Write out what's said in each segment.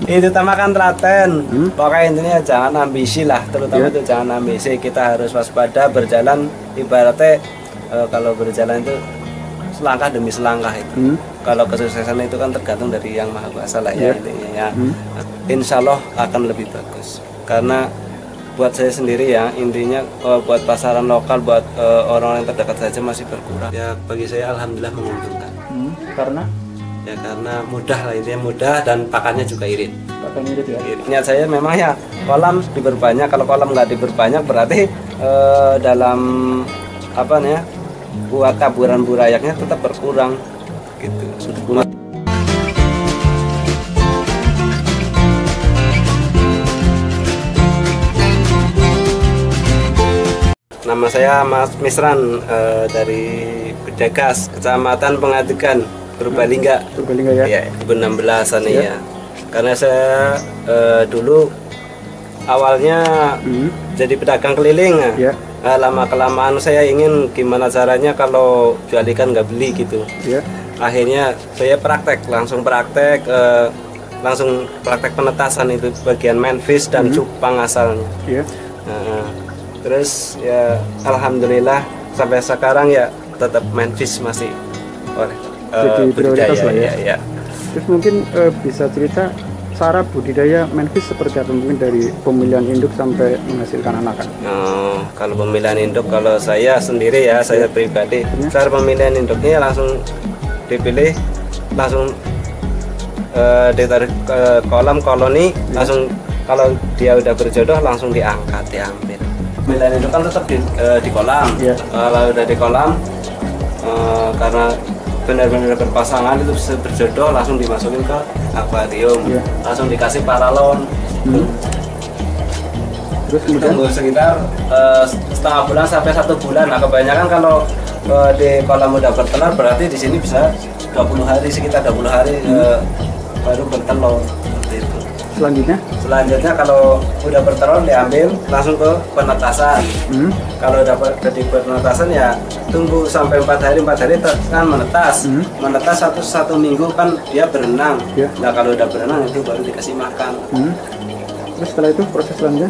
Itu utamakan telaten. Pokoknya intinya jangan ambisi lah, terutama itu jangan ambisi. Kita harus waspada berjalan, ibaratnya kalau berjalan itu selangkah demi selangkah itu. Kalau kesuksesan itu kan tergantung dari Yang Maha Kuasa lah ya intinya ya. Insya Allah akan lebih bagus. Karena buat saya sendiri ya intinya buat pasaran lokal, buat orang yang terdekat saja masih berkurang. Ya bagi saya alhamdulillah menguntungkan. Karena? Ya karena mudah lah, intinya mudah dan pakannya juga irit. Pakannya irit ya? Niat saya memang ya kolam diperbanyak. Kalau kolam nggak diperbanyak berarti dalam apa nih ya, buat taburan burayaknya tetap berkurang gitu. Nama saya Mas Misran dari Bedagas, Kecamatan Pengadikan, Purbalingga. Purbalingga ya? Iya, 2016 sana ya. Karena saya dulu awalnya jadi pedagang keliling. Lama kelamaan saya ingin gimana caranya kalau jual ikan nggak beli gitu. Akhirnya saya langsung praktek penetasan itu bagian main fish dan cupang asalnya. Terus ya alhamdulillah sampai sekarang ya tetap main fish masih jadi prioritas lah ya. Terus mungkin bisa cerita cara budidaya manfish seperti apa, mungkin dari pemilihan induk sampai menghasilkan anakan? Kalau pemilihan induk, kalau saya sendiri ya, saya pribadi, cara pemilihan induknya langsung dipilih, langsung ditaruh ke kolam koloni, langsung kalau dia udah berjodoh langsung diambil. Pemilihan induk kan tetap di kolam. Kalau udah di kolam, karena benar-benar berpasangan itu bisa berjodoh, langsung dimasukin ke akuarium, langsung dikasih paralon. Terus tunggu sekitar setengah bulan sampai 1 bulan. Nah kebanyakan kalau di kolam udah bertelur berarti di sini bisa 20 hari, sekitar 20 hari baru bertelur seperti itu. Selanjutnya kalau udah bertelur diambil langsung ke penetasan. Kalau udah jadi penetasan ya tunggu sampai 4 hari kan menetas. Menetas satu minggu kan dia berenang. Nah kalau udah berenang itu baru dikasih makan. Terus setelah itu proses selanjutnya?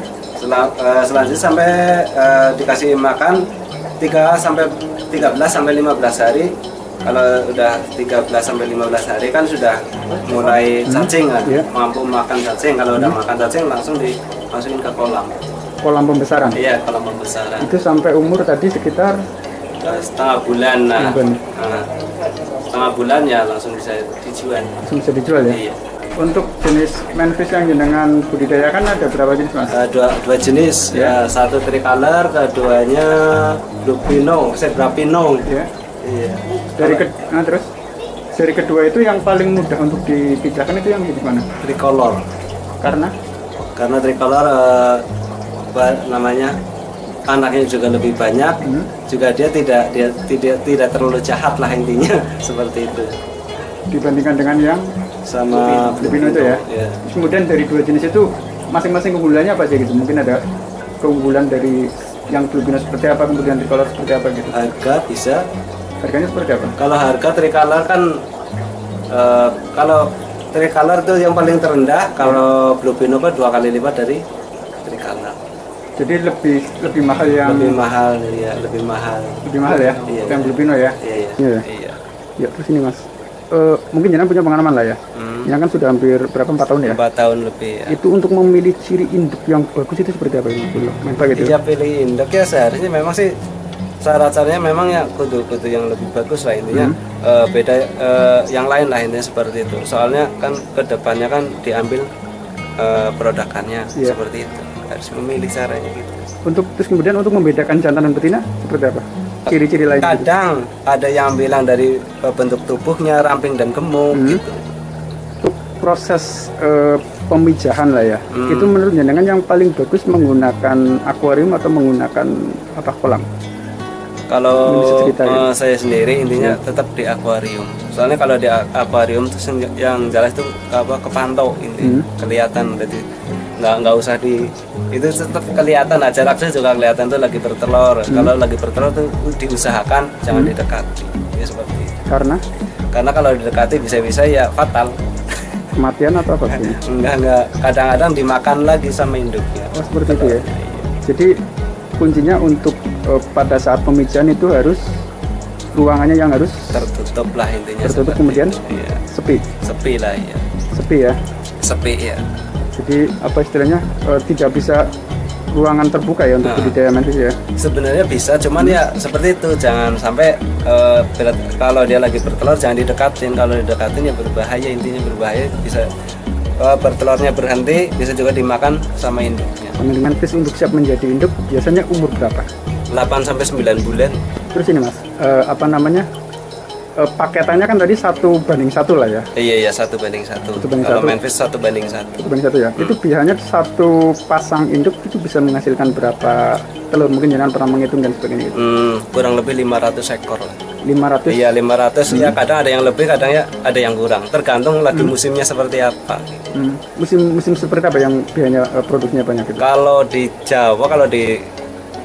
Selanjutnya sampai dikasih makan 13 sampai 15 hari. Kalau udah 13 sampai 15 hari kan sudah mulai cacing kan, mampu makan cacing. Kalau udah makan cacing langsung dimasukin ke kolam. Kolam pembesaran? Iya, kolam pembesaran. Itu sampai umur tadi sekitar setengah bulan. Setengah bulan ya langsung bisa dijual. Langsung bisa dijual ya? Iya. Untuk jenis manfish yang jenengan budidayakan ada berapa jenis Mas? Dua jenis ya, satu tricolor, keduanya lupino, zebrapino. Iya. Terus seri kedua itu yang paling mudah untuk dipijahkan itu yang gimana? Tricolor. Karena tricolor namanya anaknya juga lebih banyak, juga dia tidak terlalu jahat lah intinya seperti itu. Dibandingkan dengan yang sama lupino itu ya. Kemudian dari dua jenis itu masing-masing keunggulannya apa aja gitu? Mungkin ada keunggulan dari yang lupino seperti apa, kemudian tricolor seperti apa gitu? Harga bisa. Harganya seperti apa? Kalau harga tricolor kan kalau tricolor itu yang paling terendah, kalau lupino kan 2 kali lipat dari tricolor. Jadi lebih mahal yang lebih mahal ya, lebih mahal ya. Iya, yang lupino ya. Iya. Ya, terus ini Mas. Mungkin jangan punya pengalaman lah ya. Yang kan sudah hampir berapa 4 tahun ya? 4 tahun lebih ya. Itu untuk memilih ciri induk yang bagus itu seperti apa ini? Gitu. Iya, pilih induk ya seharusnya memang sih cara-caranya memang ya kudu yang lebih bagus lah intinya. Beda yang lain lah intinya seperti itu. Soalnya kan kedepannya kan diambil produkannya seperti itu. Harus memilih caranya gitu. Terus kemudian untuk membedakan jantan dan betina seperti apa? Ciri-ciri lain? Kadang ada yang bilang dari bentuk tubuhnya, ramping dan gemuk gitu. Untuk proses pemijahan lah ya, itu menurut jenengan yang paling bagus menggunakan akuarium atau menggunakan kolam? Kalau saya sendiri intinya tetap di akuarium. Soalnya kalau di akuarium itu yang jelas itu kepantau intinya, kelihatan. Jadi nggak usah itu tetap kelihatan. Jaraknya juga kelihatan tuh lagi bertelur. Kalau lagi bertelur tuh diusahakan jangan didekati. Ya seperti itu. Karena kalau didekati bisa-bisa ya fatal. kematian atau apa sih? Enggak, kadang-kadang dimakan lagi sama induknya. Oh, seperti itu ya. Jadi kuncinya untuk pada saat pemijahan itu harus ruangannya yang harus tertutup lah intinya. Tertutup, kemudian iya. Sepi lah ya. Sepi ya. Sepi ya. Jadi apa istilahnya tidak bisa ruangan terbuka ya untuk budidaya mantis ya? Sebenarnya bisa, cuman ya seperti itu, jangan sampai kalau dia lagi bertelur jangan didekatin. Kalau didekatin ya berbahaya, intinya berbahaya, bisa bertelurnya berhenti, bisa juga dimakan sama induknya. Mantis untuk siap menjadi induk biasanya umur berapa? 8-9 bulan. Terus ini mas, paketannya kan tadi 1:1 lah ya? Iya 1:1. Kalau mantis 1:1. 1:1 ya. Itu biasanya satu pasang induk itu bisa menghasilkan berapa telur? Mungkin jangan pernah menghitung dan sebagainya gitu. Kurang lebih 500 ekor lah. 500? Iya 500 ya, kadang ada yang lebih, kadang ya ada yang kurang. Tergantung lagi musimnya seperti apa. Musim seperti apa yang biasanya produksinya banyak itu? Kalau di Jawa,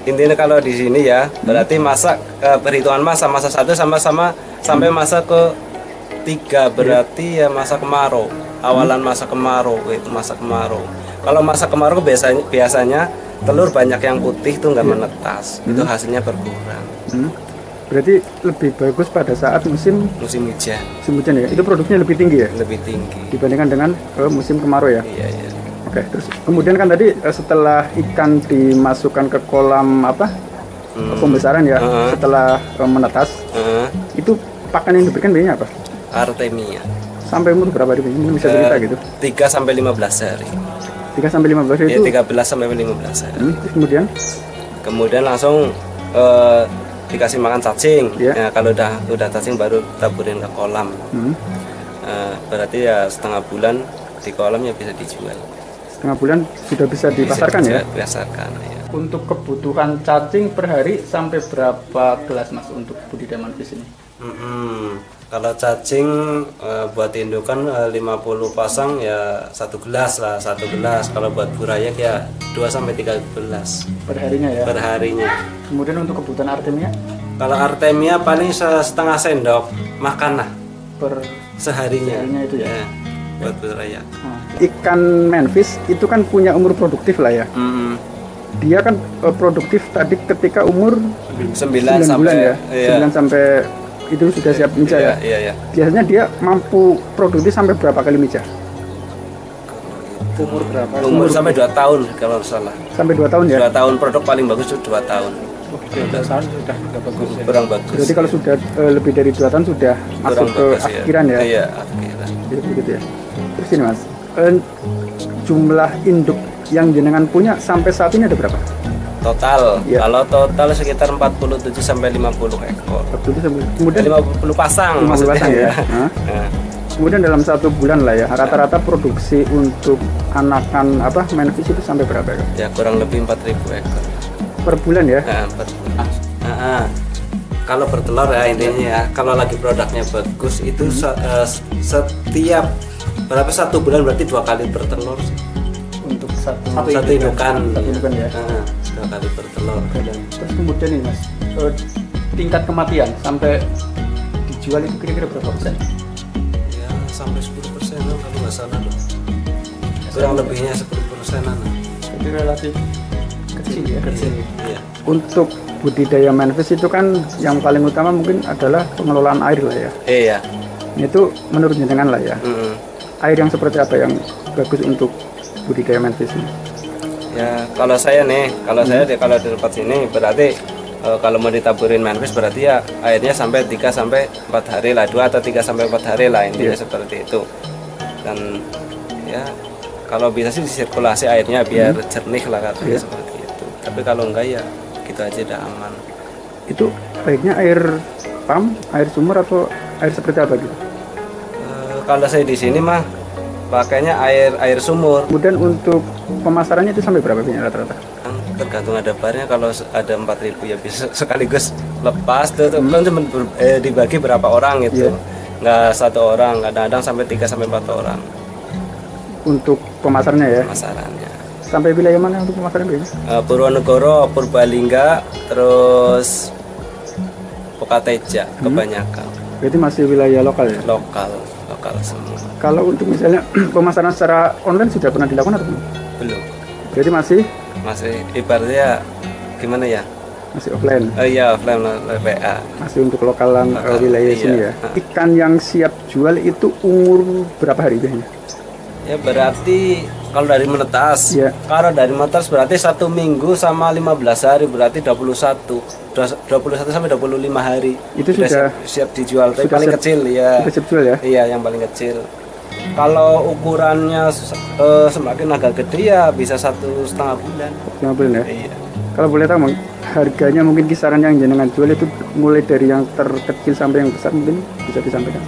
intinya kalau di sini ya, berarti perhitungan masa 1 sampai masa ke-3 berarti ya masa kemarau. Awalan masa kemarau itu masa kemarau. Kalau masa kemarau biasanya telur banyak yang putih itu nggak menetas, itu hasilnya berkurang. Berarti lebih bagus pada saat musim hujan. Musim hujan ya. Itu produksinya lebih tinggi ya? Lebih tinggi dibandingkan dengan musim kemarau ya. Iya. Oke, terus kemudian kan tadi setelah ikan dimasukkan ke kolam pembesaran ya, setelah menetas, itu pakan yang diberikan biasanya apa? Artemia. Sampai umur berapa hari? Mungkin bisa cerita gitu? 3-15 hari. 3-15 hari itu? Iya, 13-15 hari. Terus kemudian langsung dikasih makan cacing. Nah, kalau udah cacing baru taburin ke kolam. Berarti ya setengah bulan di kolamnya bisa dijual. Setengah bulan sudah bisa dipasarkan ya? Dipasarkan ya. Untuk kebutuhan cacing per hari sampai berapa gelas mas untuk budidaya mantis ini? Kalau cacing buat indukan 50 pasang ya 1 gelas lah, 1 gelas. Kalau buat burayak ya 2-3 gelas per harinya ya? Per harinya. Kemudian untuk kebutuhan artemia? Kalau artemia paling setengah sendok makan lah per seharinya itu ya? Buat burayak. Ikan manfish itu kan punya umur produktif lah ya. Dia kan produktif tadi ketika umur 9 bulan ya. 9 sampai itu sudah siap mijah ya. Iya. Biasanya dia mampu produktif sampai berapa kali mijah? Umur berapa? Umur sampai 2 tahun kalau salah. Sampai 2 tahun ya? 2 tahun, produk paling bagus itu 2 tahun. Oke, 2 tahun sudah bagus ya? Kurang bagus. Jadi kalau sudah lebih dari 2 tahun sudah masuk ke akhiran ya? Iya, akhiran. Begitu ya. Terus ini mas, jumlah induk yang jenengan punya sampai saat ini ada berapa? Total, kalau total sekitar 47-50 ekor. Kemudian 50 pasang 50 maksudnya pasang ya. Kemudian dalam 1 bulan lah ya, rata-rata produksi untuk anakan manfish itu sampai berapa ekor? Ya kurang lebih 4.000 ekor. Per bulan ya? Per bulan. Kalau bertelur ya intinya ya, kalau lagi produknya bagus itu setiap 1 bulan berarti 2 kali bertelur. Untuk satu indukan ya. 2 kali bertelur. Terus kemudian nih mas, tingkat kematian sampai dijual itu kira-kira berapa persen? Ya sampai 10% kalau nggak salah loh. Kurang lebihnya 10%-an. Jadi relatif kecil ya. Iya. Untuk budidaya manfish itu kan yang paling utama mungkin adalah pengelolaan air lah ya. Iya. Itu menurut jenengan lah ya. Air yang seperti apa yang bagus untuk budidaya manfish ini? Ya kalau saya kalau di tempat sini berarti kalau mau ditaburin manfish berarti ya airnya sampai 3-4 hari lah, 2 atau 3-4 hari lah intinya seperti itu. Dan ya kalau bisa sih disirkulasi airnya biar jernih lah katanya seperti itu. Tapi kalau enggak ya gitu aja udah aman. Itu baiknya air pam, air sumur atau air seperti apa gitu? Kalau saya di sini mah pakainya air sumur. Kemudian untuk pemasarannya itu sampai berapa biasanya rata-rata? Tergantung ada barnya, kalau ada 4.000 ya bisa sekaligus lepas tuh kan cuma dibagi berapa orang gitu. Nggak 1 orang, kadang-kadang sampai 3-4 orang. Untuk pemasarannya ya? Pemasarannya. Sampai wilayah mana untuk pemasaran biasanya? Purwonegoro, Purbalingga, terus Pokateja kebanyakan. Berarti masih wilayah lokal ya? Lokal semua. Kalau untuk misalnya pemasaran secara online sudah pernah dilakukan atau belum? Belum. Berarti masih ibaratnya gimana ya? Masih offline. Iya, offline PA. Masih untuk lokalan wilayah sini ya. Ikan yang siap jual itu umur berapa hari biasanya? Ya berarti kalau dari menetas. Ya. Kalau dari menetas berarti 1 minggu sama 15 hari berarti 21 sampai 25 hari. Itu sudah siap dijual. Tapi paling kecil ya. Sudah siap jual ya? Iya, yang paling kecil. Kalau ukurannya semakin agak gede ya bisa 1,5 bulan. 1,5 bulan ya? Iya. Kalau boleh tahu harganya mungkin kisaran yang jenengan jual itu mulai dari yang terkecil sampai yang besar mungkin bisa disampaikan?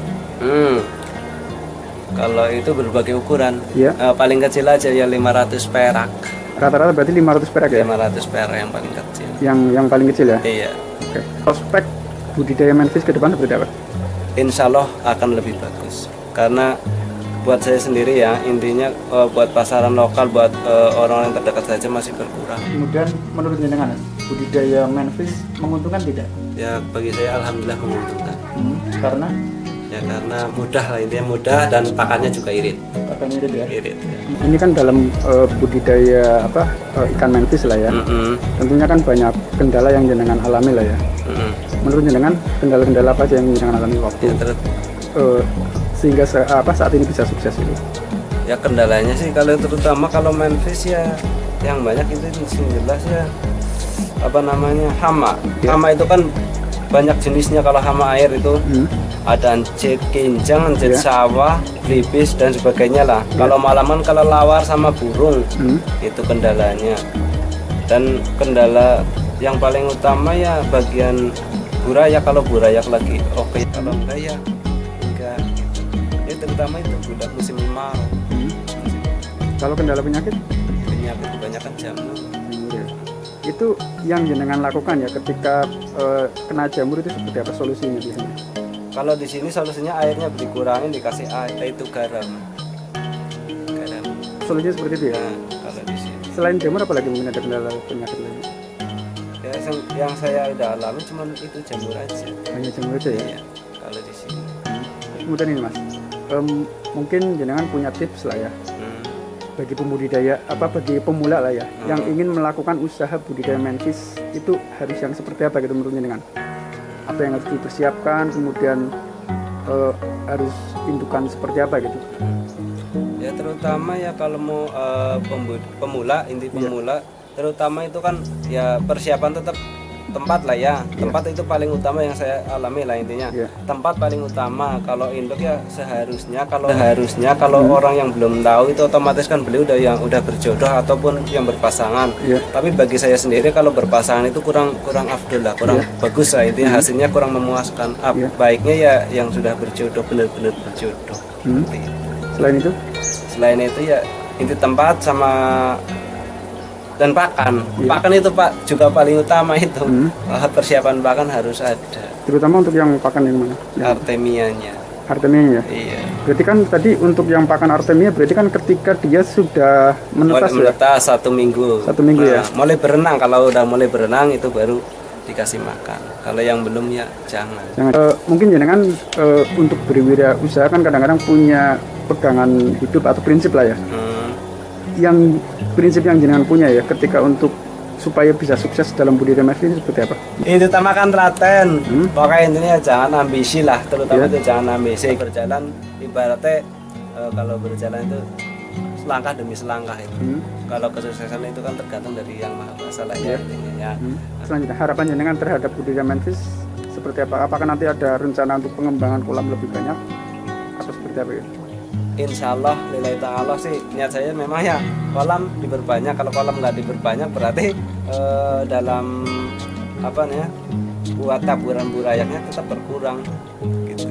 Kalau itu berbagai ukuran. Ya. Paling kecil aja ya 500 perak. Rata-rata berarti 500 perak ya? 500 perak yang paling kecil. Yang paling kecil ya? Iya. Oke. Prospek budidaya manfish ke depan seperti apa? Insya Allah akan lebih bagus. Karena buat saya sendiri ya, intinya buat pasaran lokal, buat orang yang terdekat saja masih berkurang. Kemudian menurut jenengan budidaya manfish menguntungkan tidak? Ya bagi saya alhamdulillah menguntungkan. Karena? Ya karena mudah lah, intinya mudah dan pakannya juga irit. Pakannya irit ya? Irit. Ya. Ini kan dalam budidaya ikan manfish lah ya. Tentunya kan banyak kendala yang jenengan alami lah ya. Menurut jenengan kendala-kendala apa aja yang jenengan alami waktu? Ya, sehingga saat ini bisa sukses itu? Ya kendalanya sih kalau terutama kalau manfish ya yang banyak itu jelas ya hama. Ya. Hama itu kan banyak jenisnya. Kalau hama air itu ada encit kinjang, encit sawah, blibis dan sebagainya lah. Kalau malaman kalau lawar sama burung itu kendalanya. Dan kendala yang paling utama ya bagian burayak. Kalau burayak lagi oke, kalau enggak ya enggak. Terutama itu budak musim kemarau. Kalau kendala penyakit kebanyakan jamur. Itu yang jenengan lakukan ya ketika kena jamur itu seperti apa solusinya biasanya? Kalau di sini solusinya airnya dikurangin, dikasih air itu garam. Solusinya seperti itu ya? Nah, kalau di sini. Selain jamur apalagi mungkin ada kendala penyakit lain? Ya yang saya udah alami cuma itu jamur aja. Hanya jamur aja ya? Iya, kalau di sini. Kemudian ini Mas, mungkin jenengan punya tips lah ya bagi pembudidaya bagi pemula lah ya yang ingin melakukan usaha budidaya manfish itu harus yang seperti apa gitu menurut jenengan? Apa yang harus dipersiapkan, kemudian harus indukan seperti apa gitu? Ya terutama ya kalau mau pemula terutama itu kan ya persiapan tetap tempat lah ya. Tempat itu paling utama yang saya alami lah intinya. Tempat paling utama. Kalau induk ya seharusnya kalau orang yang belum tahu itu otomatis kan beliau udah berjodoh ataupun yang berpasangan. Tapi bagi saya sendiri kalau berpasangan itu kurang afdol lah, kurang bagus lah intinya, hasilnya kurang memuaskan. Baiknya ya yang sudah berjodoh, benar-benar berjodoh. Selain itu ya inti tempat sama dan pakan. Pakan itu juga paling utama itu. Persiapan pakan harus ada. Terutama untuk yang pakan yang mana? Artemianya. Artemia ya? Iya. Berarti kan tadi untuk yang pakan artemia berarti kan ketika dia sudah menetas ya? Menetas 1 minggu. 1 minggu ya? Mulai berenang, kalau udah mulai berenang itu baru dikasih makan. Kalau yang belum ya jangan. Mungkin jenengan untuk berwirausaha kan kadang-kadang punya pegangan hidup atau prinsip lah ya. Yang prinsip yang jenengan punya ya ketika untuk supaya bisa sukses dalam budidaya manfish seperti apa? Itu utamakan telaten. Pokoknya intinya jangan ambisi lah, terutama itu jangan ambisi. Berjalan ibaratnya kalau berjalan itu selangkah demi selangkah itu. Kalau kesuksesan itu kan tergantung dari yang Maha Kuasa lah ya intinya ya. Selanjutnya harapan jenengan terhadap budidaya manfish seperti apa? Apakah nanti ada rencana untuk pengembangan kolam lebih banyak atau seperti apa ya? Insya Allah, lillahi ta'ala sih niat saya memang ya kolam diperbanyak. Kalau kolam nggak diperbanyak berarti dalam buat taburan burayaknya tetap berkurang gitu.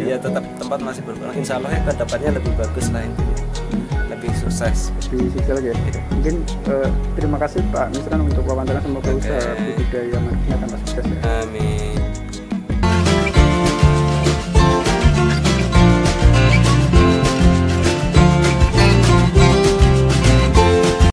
Ya tetap tempat masih berkurang. Insya Allah ya kedepannya lebih bagus lah intinya, lebih sukses. Lebih sukses lagi ya. Mungkin terima kasih Pak Misran untuk wawancara, semoga usaha budidaya manfish akan sukses ya. Amin.